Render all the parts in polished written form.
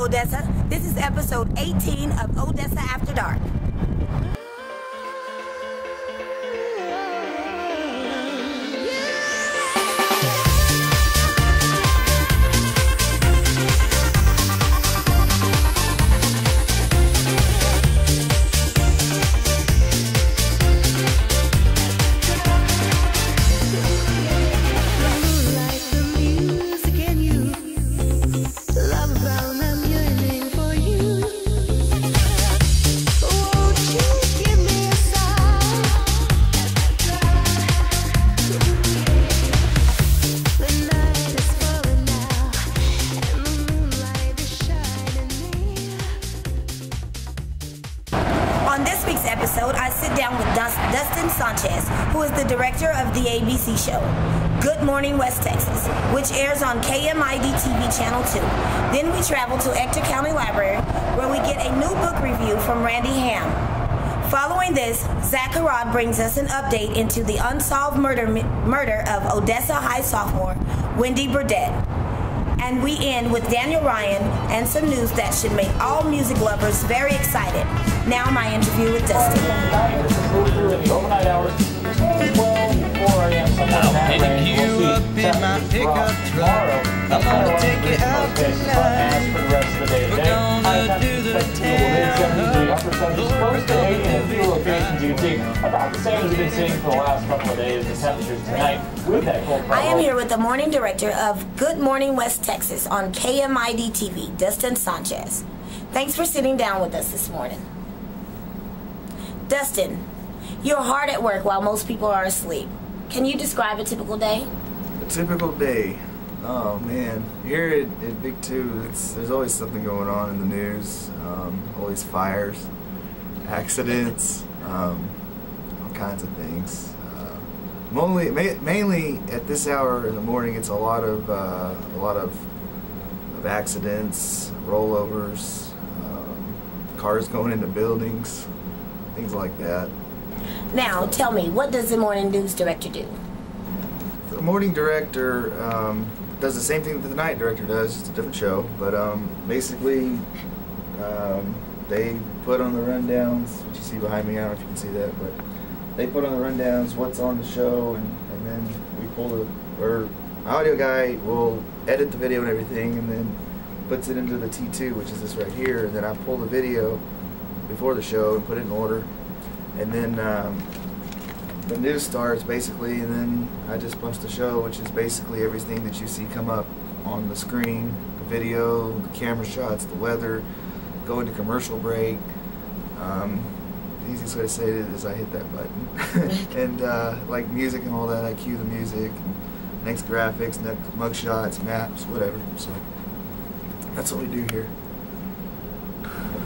Odessa. This is episode 18 of Odessa After Dark. On this week's episode, I sit down with Dustin Sanchez, who is the director of the ABC show, Good Morning West Texas, which airs on KMID TV Channel 2. Then we travel to Ector County Library, where we get a new book review from Randy Ham. Following this, Zach Harrod brings us an update into the unsolved murder of Odessa High sophomore Wendy Burdette. And we end with Daniel Ryan and some news that should make all music lovers very excited. Now my interview with Dustin. This is Ruth through in the overnight hours. 12 to 4 a.m. I'll pick you up in my pickup truck. I'm gonna take you out tonight. We're gonna do the tear. Close to 80 in a few locations. You can see about the same as we've been seeing for the last couple of days. The temperatures tonight with that cold front. I am here with the morning director of Good Morning West Texas on KMID TV, Dustin Sanchez. Thanks for sitting down with us this morning. Dustin, you're hard at work while most people are asleep. Can you describe a typical day? A typical day? Oh man, here at Big 2, there's always something going on in the news. Always fires, accidents, all kinds of things. Mainly at this hour in the morning, it's a lot of accidents, rollovers, cars going into buildings, things like that. Now, tell me, what does the morning news director do? The morning director does the same thing that the night director does, just a different show. But basically, they put on the rundowns, which you see behind me. I don't know if you can see that, but they put on the rundowns, what's on the show, and then we pull our audio guy will edit the video and everything, and then puts it into the T2, which is this right here. And then I pull the video before the show and put it in order, and then the news starts basically, and then I just punch the show, which is basically everything that you see come up on the screen, the video, the camera shots, the weather, go into commercial break. The easiest way to say it is I hit that button. And like music and all that, I cue the music, and next graphics, next mug shots, maps, whatever. So that's what we do here.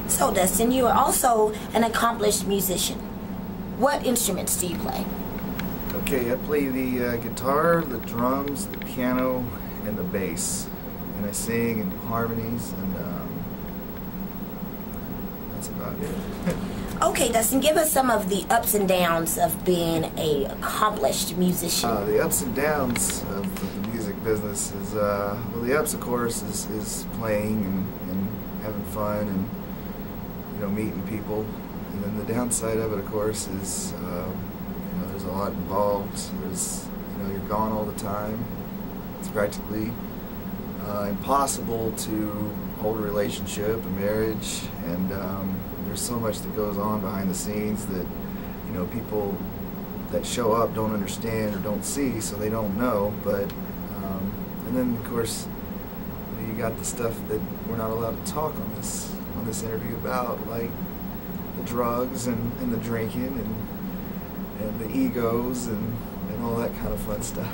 So Dustin, you are also an accomplished musician. What instruments do you play? Okay, I play the guitar, the drums, the piano, and the bass. And I sing and do harmonies, and that's about it. Okay, Dustin, give us some of the ups and downs of being an accomplished musician. The ups and downs of the music business is, well, the ups, of course, is playing and having fun and, you know, meeting people. And then the downside of it, of course, is, you know, there's a lot involved. There's, you know, you're gone all the time. It's practically impossible to hold a relationship, a marriage, and there's so much that goes on behind the scenes that, you know, people that show up don't understand or don't see, so they don't know. But and then, of course, you got the stuff that we're not allowed to talk on this interview about, like the drugs and the drinking and the egos and all that kind of fun stuff.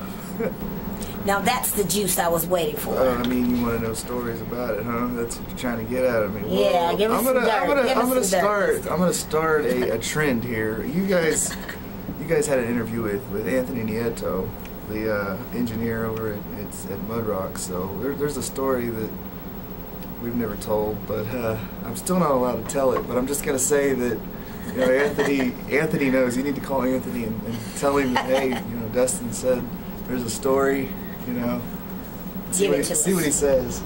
Now that's the juice I was waiting for. I mean, you want to know stories about it, huh? That's what you're trying to get at of me. Well, yeah, give us I'm gonna start a trend here. You guys had an interview with Anthony Nieto, the engineer over at Mud Rock. So there's a story that we've never told, but I'm still not allowed to tell it. But I'm just gonna say that, you know, Anthony knows. You need to call Anthony and tell him that, hey, you know, Dustin said there's a story, you know. Give it to us. See what he says.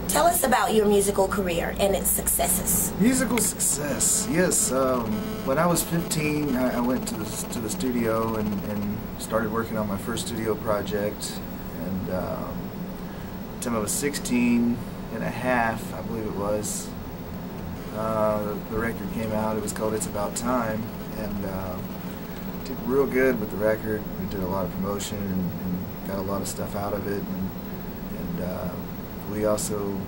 Tell us about your musical career and its successes. Musical success, yes. When I was 15, I went to the studio and started working on my first studio project. And the time I was 16 and a half, I believe it was, the record came out. It was called It's About Time, and did real good with the record. We did a lot of promotion and got a lot of stuff out of it. And we also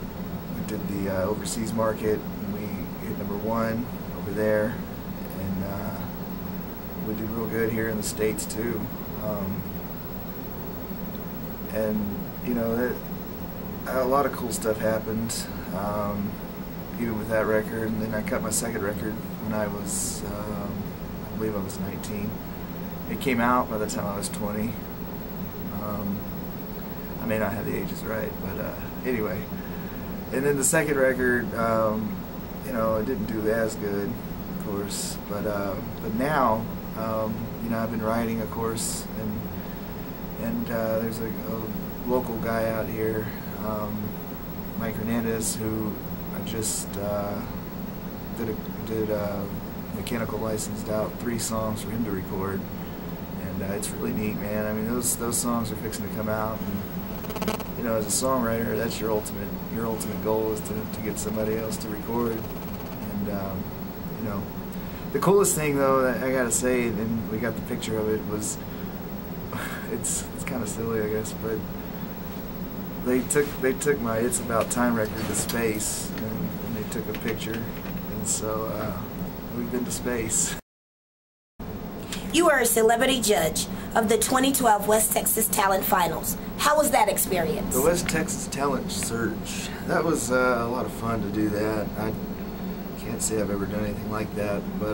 did the overseas market. And we hit #1 over there, and we did real good here in the States too. And you know, a lot of cool stuff happened, even with that record. And then I cut my second record when I was, I believe I was 19. It came out by the time I was 20. I may not have the ages right, but anyway. And then the second record, you know, it didn't do as good, of course. But now, you know, I've been writing, of course, and there's a local guy out here, Mike Hernandez, who I just did mechanical licensed out 3 songs for him to record, and it's really neat, man. I mean, those songs are fixing to come out, and you know, as a songwriter, that's your ultimate goal is to get somebody else to record. And you know, the coolest thing though that I gotta say, and we got the picture of it, was it's kind of silly, I guess, but they took my It's About Time record to space, and they took a picture, and so we've been to space. You were a celebrity judge of the 2012 West Texas Talent Finals. How was that experience? The West Texas Talent Search. That was a lot of fun to do that. I can't say I've ever done anything like that, but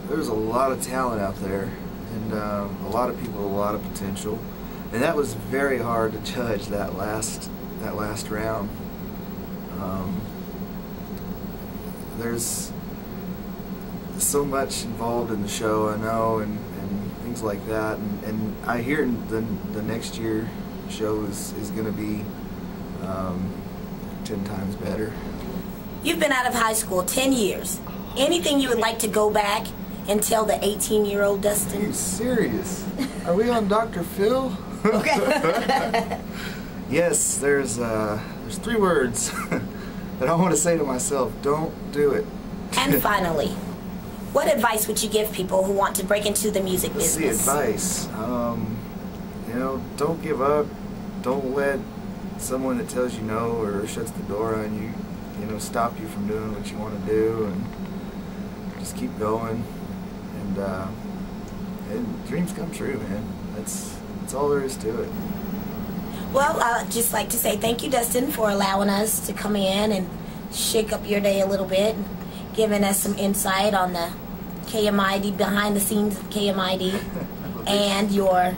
there's a lot of talent out there, and a lot of people with a lot of potential. And that was very hard to judge that last round. There's so much involved in the show, I know, and things like that. And I hear the next year show is going to be 10 times better. You've been out of high school 10 years. Anything you would like to go back and tell the 18-year-old Dustin? Are you serious? Are we on Dr. Phil? Okay. Yes, there's 3 words that I want to say to myself. Don't do it. And finally, what advice would you give people who want to break into the music Let's business? see, advice. You know, don't give up. Don't let someone that tells you no or shuts the door on you, you know, stop you from doing what you want to do, and just keep going. And dreams come true, man. That's all there is to it. Well, I'd just like to say thank you, Dustin, for allowing us to come in and shake up your day a little bit, giving us some insight on the KMID, behind the scenes of KMID, and your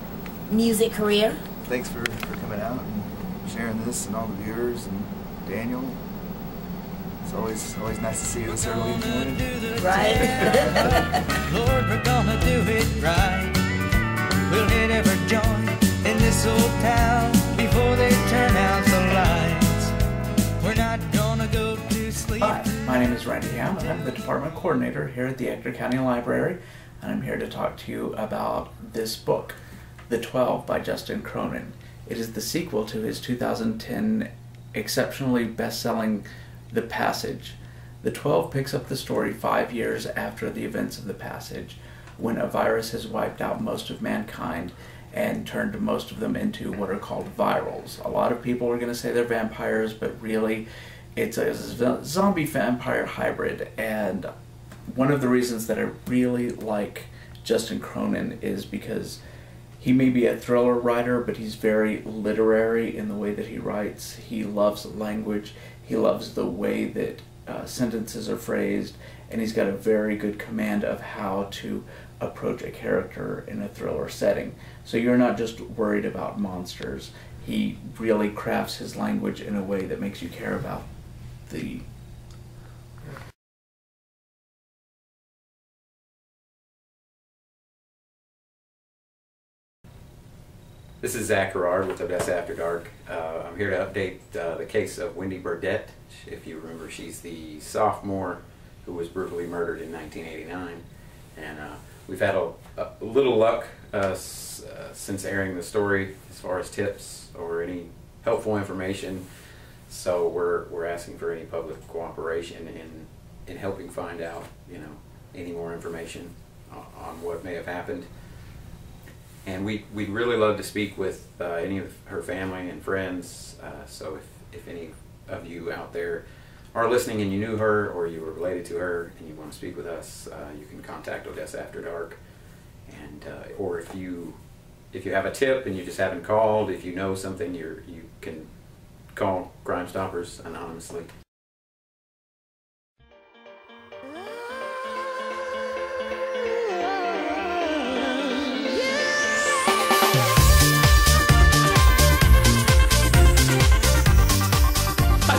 music career. Thanks for coming out and sharing this, and all the viewers, and Daniel. It's always nice to see you this early in the morning. Right? Lord, we're gonna do it right. We'll hit every joint in this old town before they turn out the lights. We're not gonna go to sleep. Hi, my name is Randy Ham, and I'm the department coordinator here at the Ector County Library, and I'm here to talk to you about this book, The 12 by Justin Cronin. It is the sequel to his 2010 exceptionally best-selling The Passage. The 12 picks up the story 5 years after the events of The Passage, when a virus has wiped out most of mankind and turned most of them into what are called virals. A lot of people are going to say they're vampires, but really it's a zombie vampire hybrid. And one of the reasons that I really like Justin Cronin is because he may be a thriller writer, but he's very literary in the way that he writes. He loves language. He loves the way that sentences are phrased, and he's got a very good command of how to approach a character in a thriller setting. So you're not just worried about monsters. He really crafts his language in a way that makes you care about the This is Zach Gerard with Odessa After Dark. I'm here to update the case of Wendy Burdette. If you remember, she's the sophomore who was brutally murdered in 1989. And we've had a little luck since airing the story as far as tips or any helpful information. So we're asking for any public cooperation in helping find out, any more information on what may have happened. And we'd really love to speak with any of her family and friends. So if any of you out there are listening and you knew her or you were related to her and you want to speak with us, you can contact Odessa After Dark. And or if you have a tip and you just haven't called, if you know something, you can call Crime Stoppers anonymously.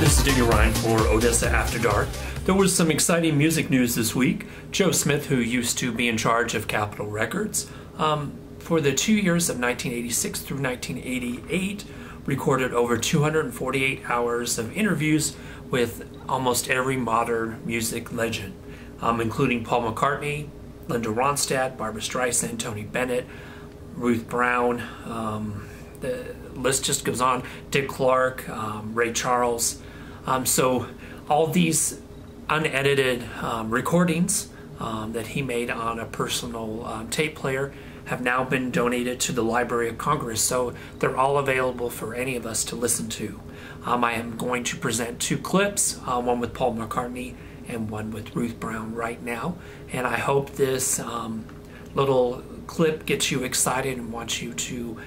This is Daniel Ryan for Odessa After Dark. There was some exciting music news this week. Joe Smith, who used to be in charge of Capitol Records, for the 2 years of 1986 through 1988, recorded over 248 hours of interviews with almost every modern music legend, including Paul McCartney, Linda Ronstadt, Barbra Streisand, Tony Bennett, Ruth Brown, the list just goes on, Dick Clark, Ray Charles. So all these unedited recordings that he made on a personal tape player have now been donated to the Library of Congress, so they're all available for any of us to listen to. I am going to present two clips, one with Paul McCartney and one with Ruth Brown right now, and I hope this little clip gets you excited and wants you to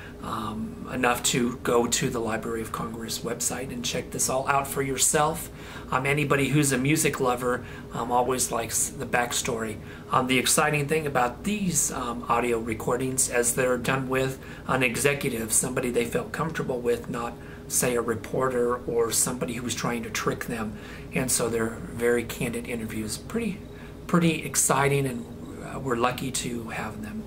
enough to go to the Library of Congress website and check this all out for yourself. Anybody who's a music lover always likes the backstory. The exciting thing about these audio recordings is they're done with an executive, somebody they felt comfortable with, not say a reporter or somebody who was trying to trick them. And so they're very candid interviews. Pretty exciting, and we're lucky to have them.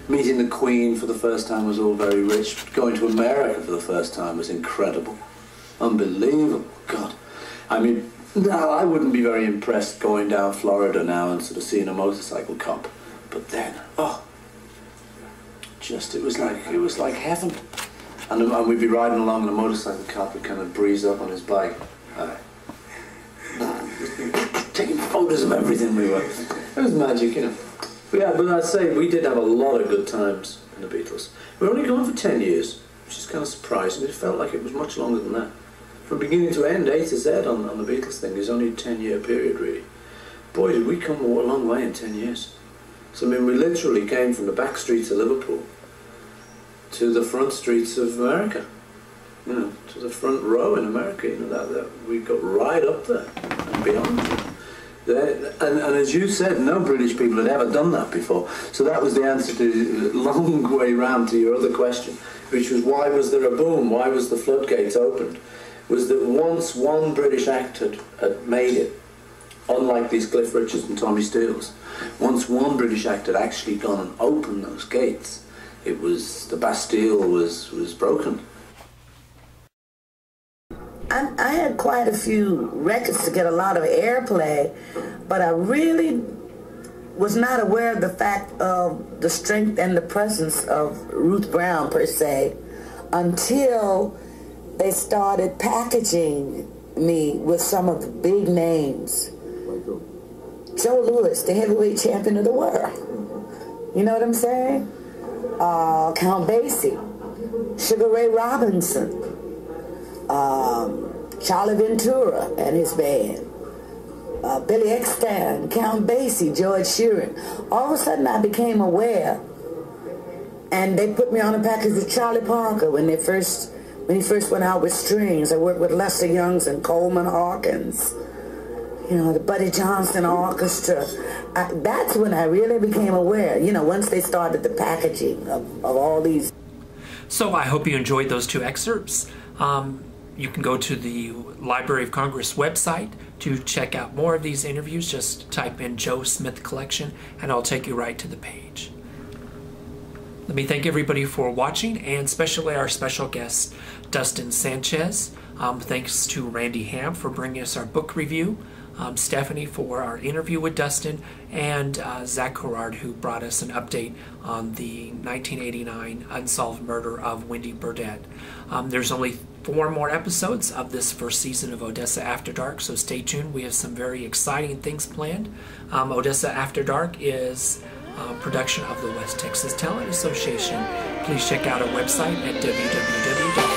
Meeting the Queen for the first time was all very rich. Going to America for the first time was incredible. Unbelievable. God. I mean, now I wouldn't be very impressed going down Florida now and sort of seeing a motorcycle cop. But then, it was like heaven. And we'd be riding along and a motorcycle cop would kind of breeze up on his bike. Taking photos of everything we were. It was magic, Yeah, but I'd say we did have a lot of good times in the Beatles. We were only gone for 10 years, which is kind of surprising. It felt like it was much longer than that. From beginning to end, A to Z on the Beatles thing is only a 10-year period, really. Boy, did we come a long way in 10 years. So, I mean, we literally came from the back streets of Liverpool to the front streets of America. To the front row in America, that we got right up there and beyond. And as you said, no British people had ever done that before. So that was the answer to long way round to your other question, which was why was there a boom? Why was the floodgates opened? Was that once one British act had made it, unlike these Cliff Richards and Tommy Steele's, once one British act had actually gone and opened those gates, the Bastille was broken. I had quite a few records to get a lot of airplay, but I really was not aware of the fact of the strength and the presence of Ruth Brown, per se, until they started packaging me with some of the big names. Joe Louis, the heavyweight champion of the world. You know what I'm saying? Count Basie, Sugar Ray Robinson, Charlie Ventura and his band, Billy Eckstein, Count Basie, George Shearing. All of a sudden I became aware, and they put me on a package with Charlie Parker when he first went out with Strings. I worked with Lester Youngs and Coleman Hawkins, the Buddy Johnson Orchestra. That's when I really became aware, once they started the packaging of all these. So I hope you enjoyed those two excerpts. You can go to the Library of Congress website to check out more of these interviews. Just type in Joe Smith Collection and I'll take you right to the page. Let me thank everybody for watching, and especially our special guest, Dustin Sanchez. Thanks to Randy Ham for bringing us our book review, Stephanie for our interview with Dustin, and Zach Corrard, who brought us an update on the 1989 unsolved murder of Wendy Burdette. There's only 4 more episodes of this first season of Odessa After Dark, so stay tuned. We have some very exciting things planned. Odessa After Dark is production of the West Texas Talent Association. Please check out our website at www